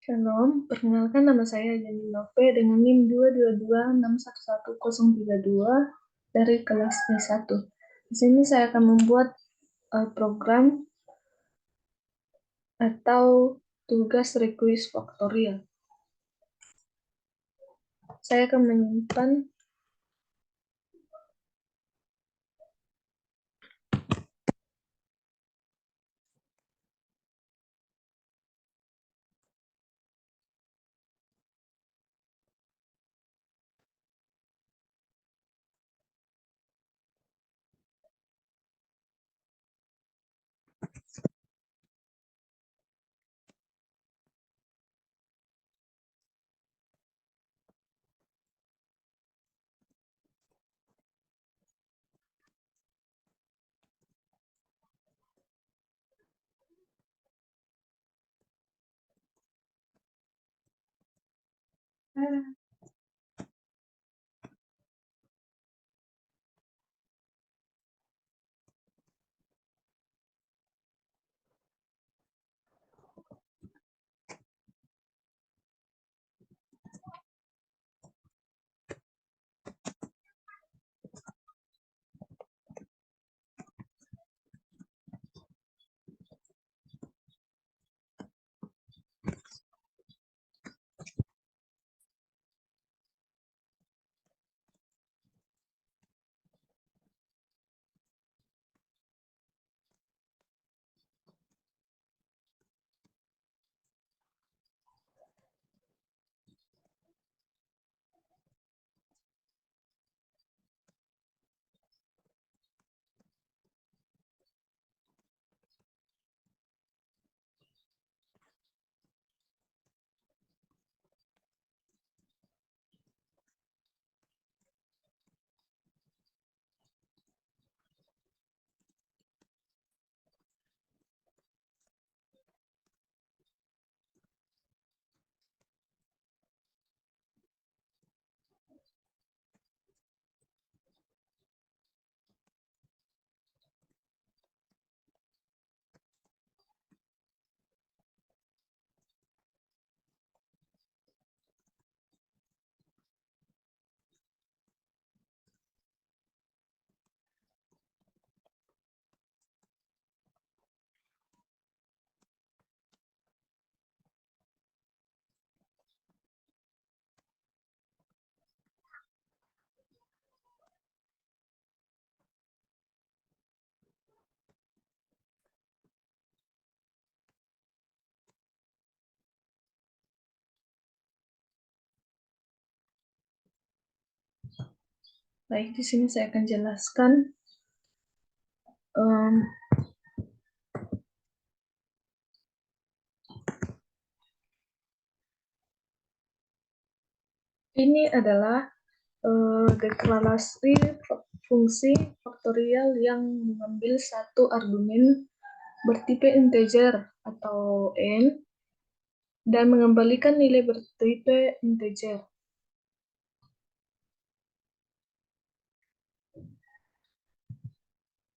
Shalom, perkenalkan nama saya Jani Nove dengan NIM 222611032 dari kelas D1. Di sini saya akan membuat program atau tugas request faktorial. Saya akan menyimpan baik. Di sini saya akan jelaskan ini adalah deklarasi fungsi faktorial yang mengambil satu argumen bertipe integer atau n dan mengembalikan nilai bertipe integer.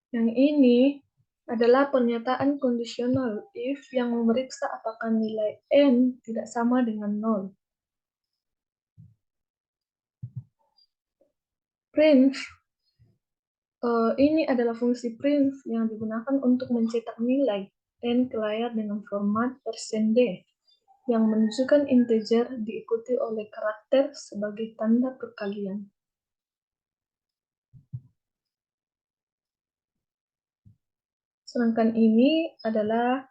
Yang ini adalah pernyataan kondisional if yang memeriksa apakah nilai n tidak sama dengan 0. Print ini adalah fungsi print yang digunakan untuk mencetak nilai n ke layar dengan format %d yang menunjukkan integer diikuti oleh karakter sebagai tanda perkalian. Sedangkan ini adalah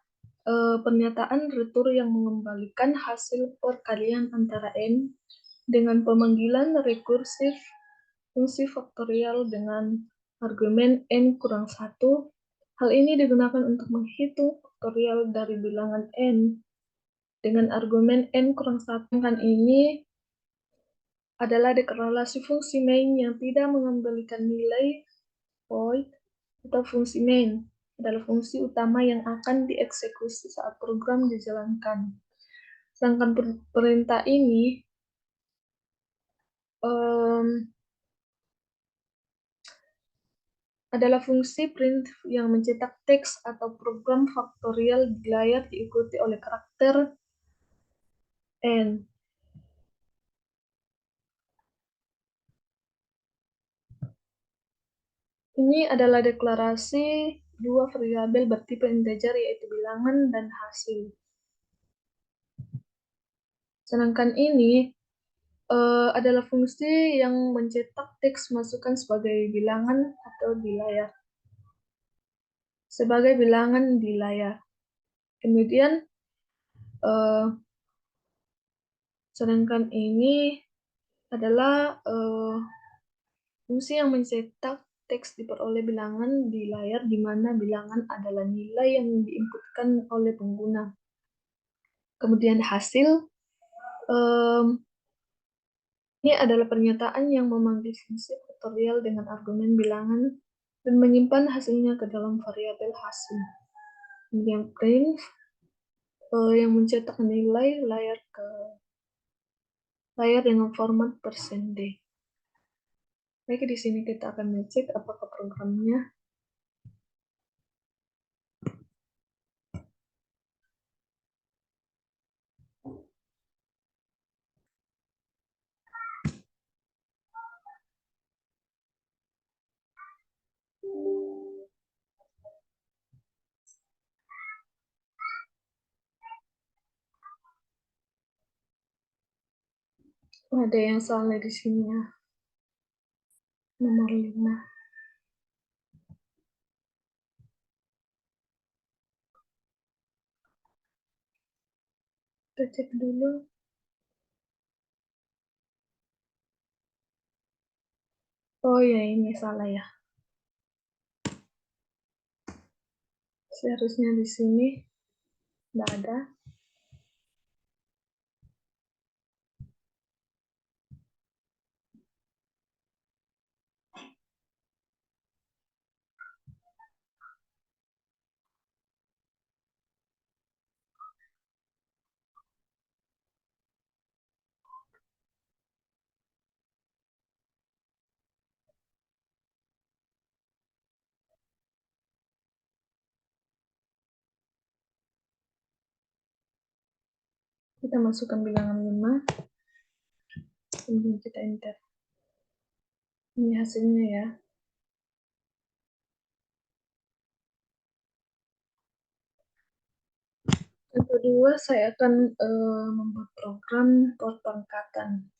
pernyataan retur yang mengembalikan hasil perkalian antara n dengan pemanggilan rekursif fungsi faktorial dengan argumen n kurang 1. Hal ini digunakan untuk menghitung faktorial dari bilangan n dengan argumen n kurang 1. Kan ini adalah deklarasi fungsi main yang tidak mengembalikan nilai void, atau fungsi main adalah fungsi utama yang akan dieksekusi saat program dijalankan. Sedangkan perintah ini adalah fungsi print yang mencetak teks atau program faktorial di layar diikuti oleh karakter N. Ini adalah deklarasi dua variabel bertipe integer yaitu bilangan dan hasil. Sedangkan ini adalah fungsi yang mencetak teks masukan sebagai bilangan atau di layar. Sebagai bilangan di layar. Kemudian eh, sedangkan ini adalah fungsi yang mencetak teks diperoleh bilangan di layar di mana bilangan adalah nilai yang diinputkan oleh pengguna. Kemudian hasil ini adalah pernyataan yang memanggil fungsi faktorial dengan argumen bilangan dan menyimpan hasilnya ke dalam variabel hasil. Kemudian print yang mencetak nilai layar ke layar dengan format %D. Baik, di sini kita akan ngecek apakah programnya. Ada yang salah di sini ya. Nomor 5. Kita cek dulu. Oh ya, ini salah ya. Seharusnya di sini nggak ada. Kita masukkan bilangan 5. Kemudian kita enter. Ini hasilnya ya. Yang kedua, saya akan membuat program for pangkatan.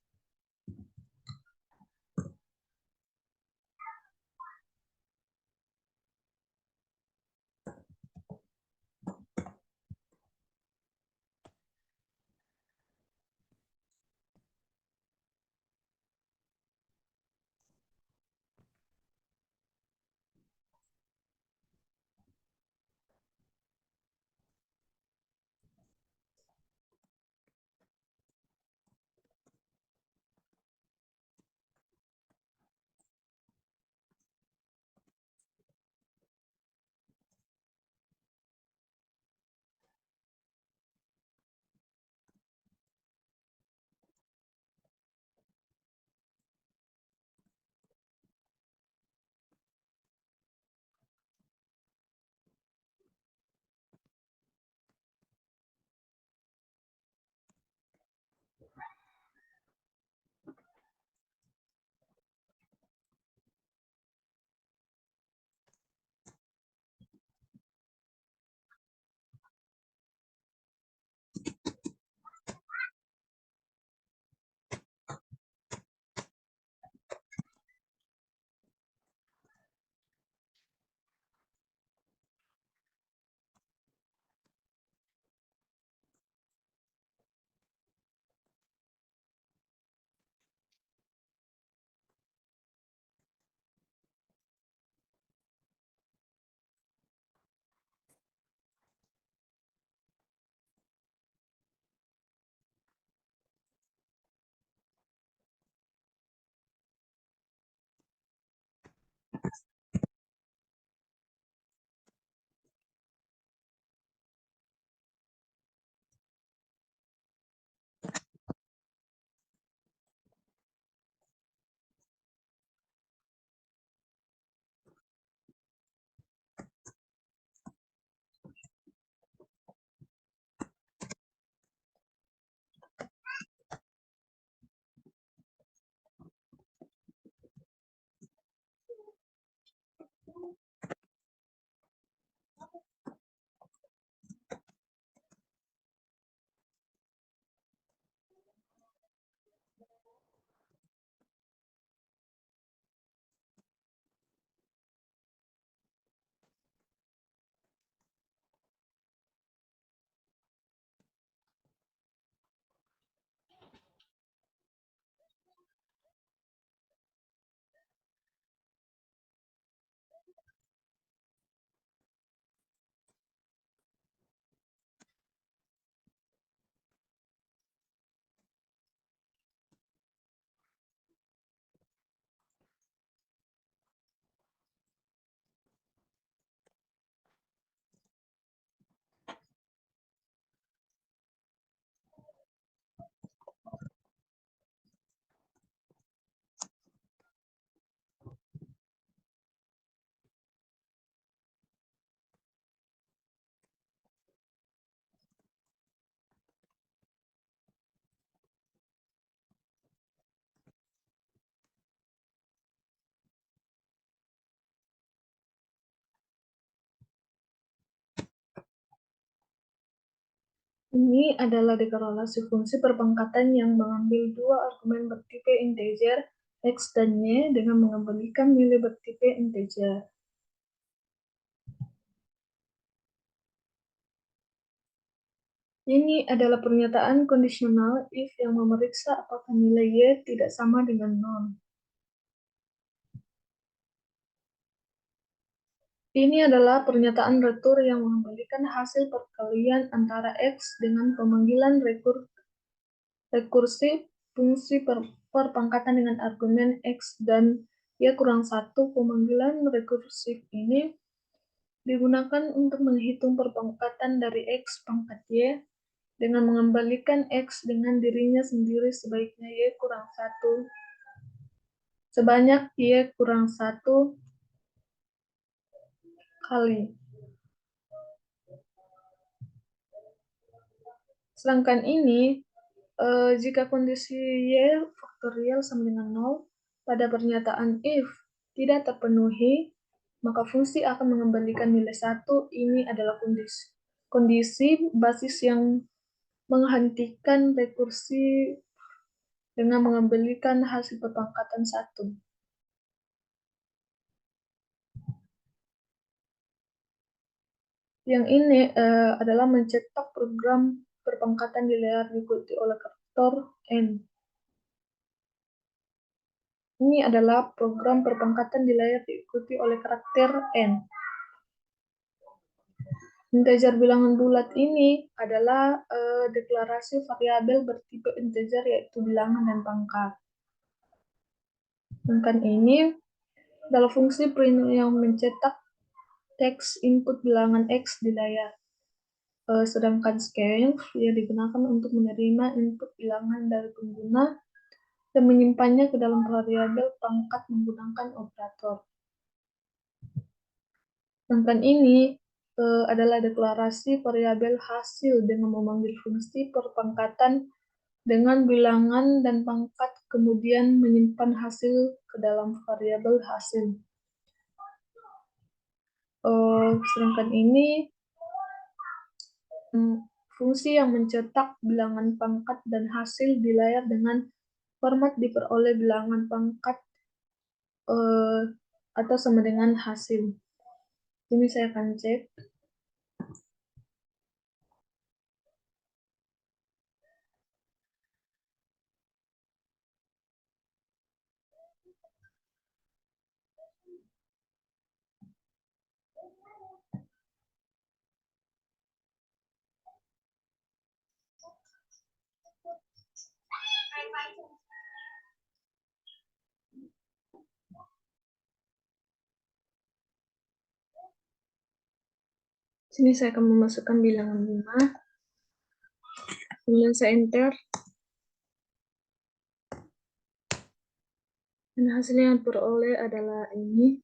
Ini adalah deklarasi fungsi perpangkatan yang mengambil dua argumen bertipe integer x dan y dengan mengembalikan nilai bertipe integer. Ini adalah pernyataan kondisional if yang memeriksa apakah nilai y tidak sama dengan 0. Ini adalah pernyataan retur yang mengembalikan hasil perkalian antara x dengan pemanggilan rekursif fungsi perpangkatan dengan argumen x dan y kurang 1. Pemanggilan rekursif ini digunakan untuk menghitung perpangkatan dari x pangkat y dengan mengembalikan x dengan dirinya sendiri sebaiknya y kurang 1 sebanyak y kurang 1 kali. Sedangkan ini, jika kondisi y faktorial sama dengan 0 pada pernyataan if tidak terpenuhi, maka fungsi akan mengembalikan nilai 1. Ini adalah kondisi basis yang menghentikan rekursi dengan mengembalikan hasil perpangkatan 1. Yang ini adalah mencetak program perpangkatan di layar diikuti oleh karakter N. Ini adalah program perpangkatan di layar diikuti oleh karakter N. Integer bilangan bulat ini adalah deklarasi variabel bertipe integer yaitu bilangan dan pangkat. Sedangkan ini adalah fungsi print yang mencetak teks input bilangan X di layar. Sedangkan scanf yang digunakan untuk menerima input bilangan dari pengguna dan menyimpannya ke dalam variabel pangkat menggunakan operator. Sedangkan ini adalah deklarasi variabel hasil dengan memanggil fungsi perpangkatan dengan bilangan dan pangkat, kemudian menyimpan hasil ke dalam variabel hasil. Sedangkan ini fungsi yang mencetak bilangan pangkat dan hasil di layar dengan format diperoleh bilangan pangkat atau sama dengan hasil. Ini saya akan cek. Sini saya akan memasukkan bilangan 5. Kemudian saya enter. Dan hasilnya yang diperoleh adalah ini.